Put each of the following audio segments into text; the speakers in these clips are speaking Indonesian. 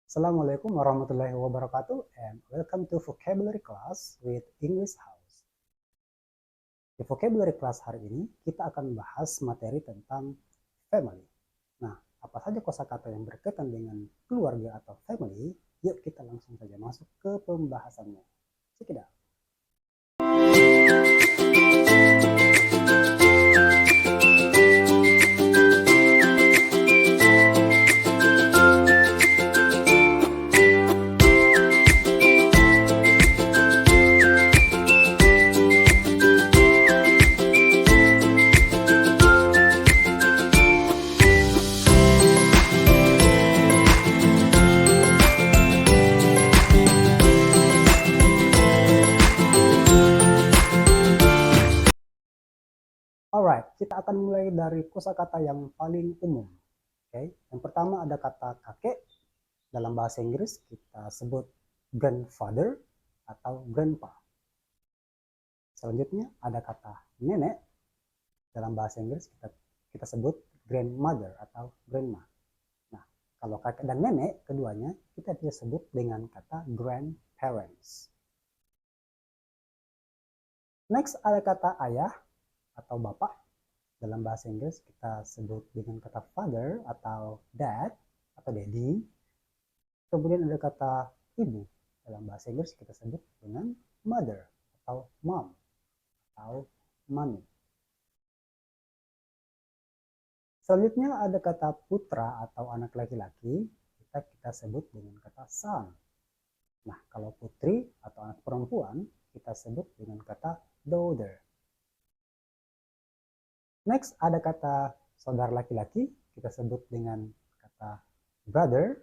Assalamualaikum warahmatullahi wabarakatuh and welcome to vocabulary class with English House. Di vocabulary class hari ini kita akan bahas materi tentang family. Nah, apa saja kosakata yang berkaitan dengan keluarga atau family? Yuk kita langsung saja masuk ke pembahasannya. Check it out. Alright, kita akan mulai dari kosakata yang paling umum. Oke, yang pertama ada kata kakek. Dalam bahasa Inggris kita sebut grandfather atau grandpa. Selanjutnya ada kata nenek. Dalam bahasa Inggris kita sebut grandmother atau grandma. Nah, kalau kakek dan nenek keduanya kita bisa sebut dengan kata grandparents. Next ada kata ayah atau bapak. Dalam bahasa Inggris kita sebut dengan kata father atau dad atau daddy. Kemudian ada kata ibu. Dalam bahasa Inggris kita sebut dengan mother atau mom atau mommy. Selanjutnya ada kata putra atau anak laki-laki, kita sebut dengan kata son. Nah, kalau putri atau anak perempuan, kita sebut dengan kata daughter. Next, ada kata saudara laki-laki, kita sebut dengan kata brother.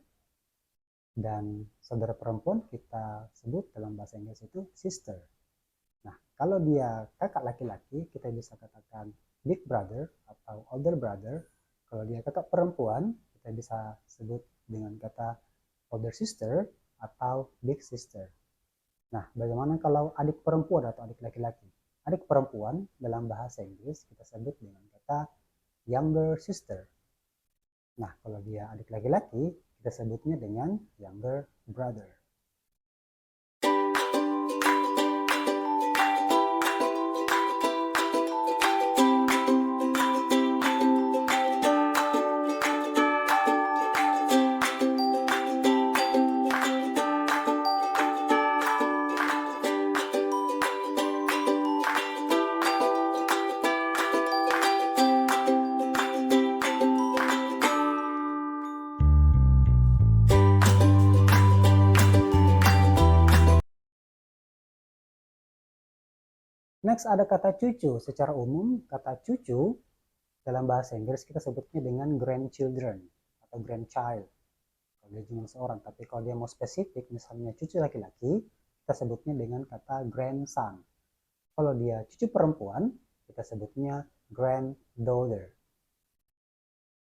Dan saudara perempuan kita sebut dalam bahasa Inggris itu sister. Nah, kalau dia kakak laki-laki, kita bisa katakan big brother atau older brother. Kalau dia kakak perempuan, kita bisa sebut dengan kata older sister atau big sister. Nah, bagaimana kalau adik perempuan atau adik laki-laki? Adik perempuan dalam bahasa Inggris kita sebut dengan kata younger sister. Nah, kalau dia adik laki-laki, kita sebutnya dengan younger brother. Next ada kata cucu. Secara umum kata cucu dalam bahasa Inggris kita sebutnya dengan grandchildren atau grandchild. Kalau dia cuma seorang, tapi kalau dia mau spesifik misalnya cucu laki-laki, kita sebutnya dengan kata grandson. Kalau dia cucu perempuan, kita sebutnya granddaughter.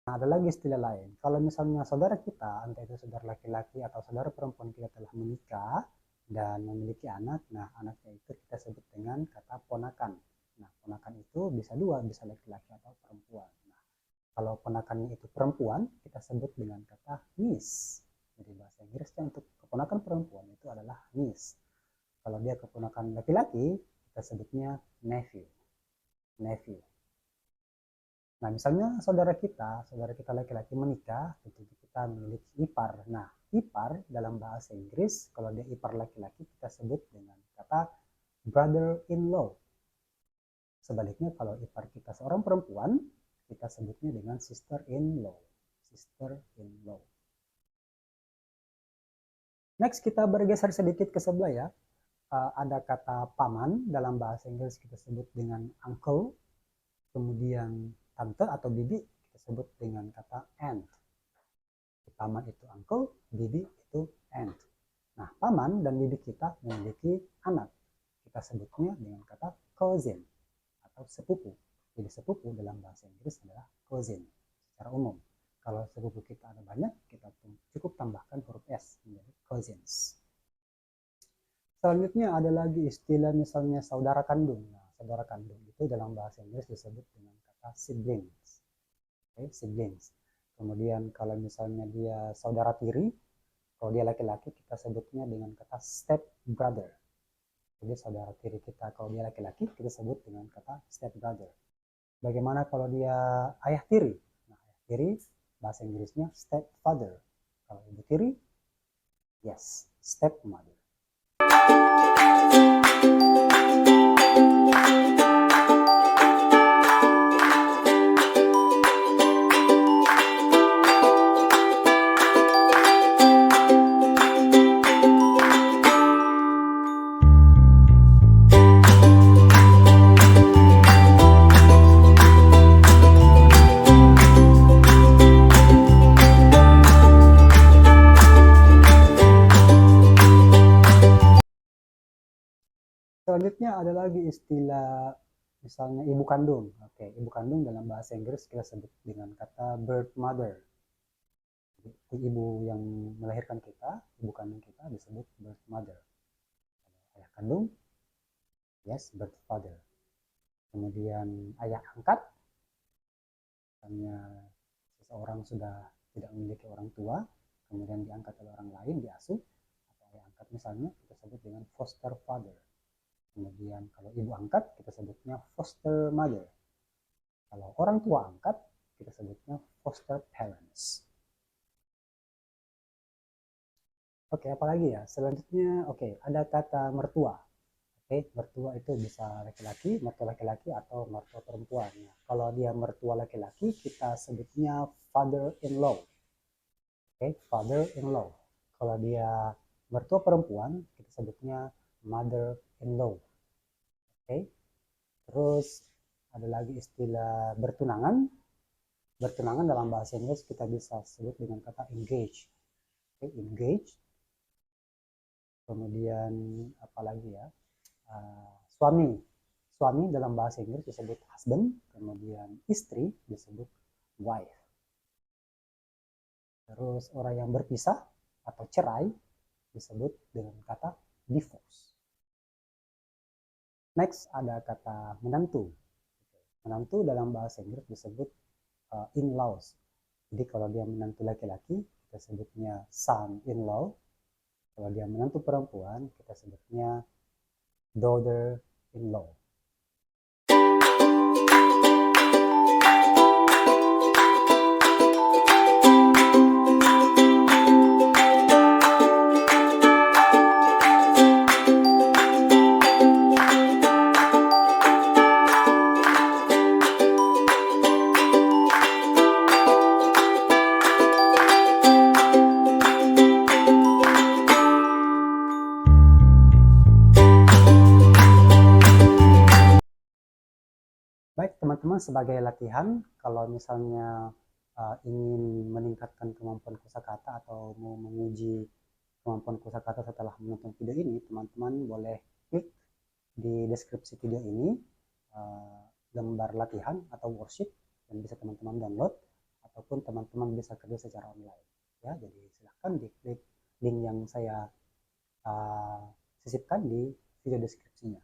Nah, ada lagi istilah lain. Kalau misalnya saudara kita, entah itu saudara laki-laki atau saudara perempuan kita telah menikah dan memiliki anak, nah anaknya itu kita sebut dengan kata ponakan. Nah, ponakan itu bisa dua, bisa laki-laki atau perempuan. Nah, kalau ponakannya itu perempuan, kita sebut dengan kata niece. Jadi bahasa Inggrisnya untuk keponakan perempuan itu adalah niece. Kalau dia keponakan laki-laki, kita sebutnya nephew. Nephew. Nah, misalnya saudara kita laki-laki menikah, tentu kita memiliki ipar. Nah, ipar dalam bahasa Inggris, kalau dia ipar laki-laki, kita sebut dengan kata brother-in-law. Sebaliknya, kalau ipar kita seorang perempuan, kita sebutnya dengan sister-in-law. Sister-in-law. Next, kita bergeser sedikit ke sebelah ya. Ada kata paman, dalam bahasa Inggris kita sebut dengan uncle. Kemudian tante atau bibi kita sebut dengan kata aunt. Paman itu uncle, bibi itu aunt. Nah, paman dan bibi kita memiliki anak. Kita sebutnya dengan kata cousin atau sepupu. Jadi sepupu dalam bahasa Inggris adalah cousin secara umum. Kalau sepupu kita ada banyak, kita cukup tambahkan huruf S menjadi cousins. Selanjutnya ada lagi istilah misalnya saudara kandung. Nah, saudara kandung itu dalam bahasa Inggris disebut dengan kata siblings. Okay, siblings. Kemudian kalau misalnya dia saudara tiri, Kalau dia laki-laki kita sebutnya dengan kata step brother. Jadi saudara tiri kita. Kalau dia laki-laki kita sebut dengan kata step brother. Bagaimana kalau dia ayah tiri? Nah, ayah tiri bahasa Inggrisnya stepfather. Kalau ibu tiri, yes, stepmother. Selanjutnya ada lagi istilah misalnya ibu kandung. Oke, ibu kandung dalam bahasa Inggris kita sebut dengan kata birth mother. Ibu yang melahirkan kita, ibu kandung kita disebut birth mother. Ayah kandung, yes, birth father. Kemudian ayah angkat, misalnya seseorang sudah tidak memiliki orang tua, kemudian diangkat oleh orang lain, diasuh, atau ayah angkat misalnya, kita sebut dengan foster father. Kemudian kalau ibu angkat kita sebutnya foster mother. Kalau orang tua angkat kita sebutnya foster parents. Oke, apalagi ya? Selanjutnya, oke, ada kata mertua. Oke, mertua itu bisa laki-laki, mertua laki-laki atau mertua perempuan. Nah, kalau dia mertua laki-laki kita sebutnya father-in-law. Oke, father-in-law. Kalau dia mertua perempuan kita sebutnya mother-in-law. Oke. Terus ada lagi istilah bertunangan. Bertunangan dalam bahasa Inggris kita bisa sebut dengan kata engage. Oke, engage. Kemudian apa lagi ya? Suami. Suami dalam bahasa Inggris disebut husband. Kemudian istri disebut wife. Terus orang yang berpisah atau cerai disebut dengan kata divorce. Next ada kata menantu. Menantu dalam bahasa Inggris disebut in-laws. Jadi kalau dia menantu laki-laki kita sebutnya son-in-law. Kalau dia menantu perempuan kita sebutnya daughter-in-law. Baik teman-teman, sebagai latihan kalau misalnya ingin meningkatkan kemampuan kosakata atau mau menguji kemampuan kosakata setelah menonton video ini, teman-teman boleh klik di deskripsi video ini gambar latihan atau worksheet yang bisa teman-teman download ataupun teman-teman bisa kerja secara online. Ya, jadi silahkan diklik link yang saya sisipkan di video deskripsinya.